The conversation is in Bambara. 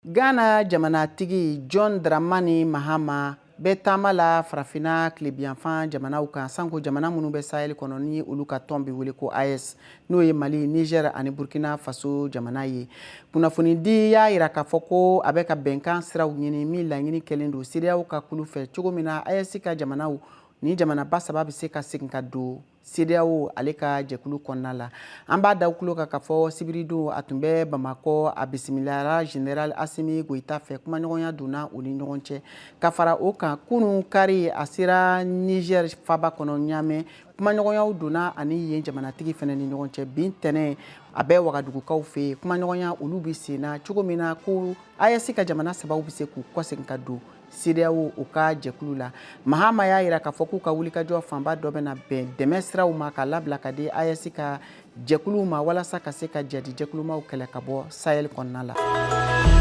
Ghana jamanatigi John Dramani Mahama bɛ taama la farafina tilebiyanfan jamanaw kan sanko jamana minnu bɛ Sahel kɔnɔ ni olu ka tɔn bɛ wele ko AES n'o ye Mali, Niger ani Burkina Faso jamana ye. Kunnafonidi y'a yira k'a fɔ ko a bɛ ka bɛnkan siraw ɲini min laɲini kɛlen don CEDEAO ka kulu fɛ cogo min na AES ka jamanaw ni jamanaba saba bɛ se ka segin ka don CEDEAO ale ka jɛkulu kɔnɔna la. An b'a da kulo kan k'a fɔ sibiridon a tun bɛ Bamakɔ a bisimilayara Général Assimi Goïta fɛ kumaɲɔgɔnya donna u ni ɲɔgɔn cɛ. Ka fara o kan kunun kari a sera Niger faba kɔnɔ Niamey kumaɲɔgɔnyaw donna ani yen jamanatigi fana ni ɲɔgɔn cɛ. Bi ntɛnɛn a bɛ Wagadugukaw fɛ yen kumaɲɔgɔnya olu bɛ sen na cogo min na ko AES ka jamana sabaw bɛ se k'u kɔsegin ka don CEDEAO u ka jɛkulu la. Mahama y'a jira k'a fɔ k'u ka wulikajɔ fanba dɔ bɛna bɛn dɛmɛ siraw ma ka labila ka di AES ka jɛkuluw ma walasa ka se ka jadi jɛkulumaw kɛlɛ ka bɔ Sahel kɔnɔna la.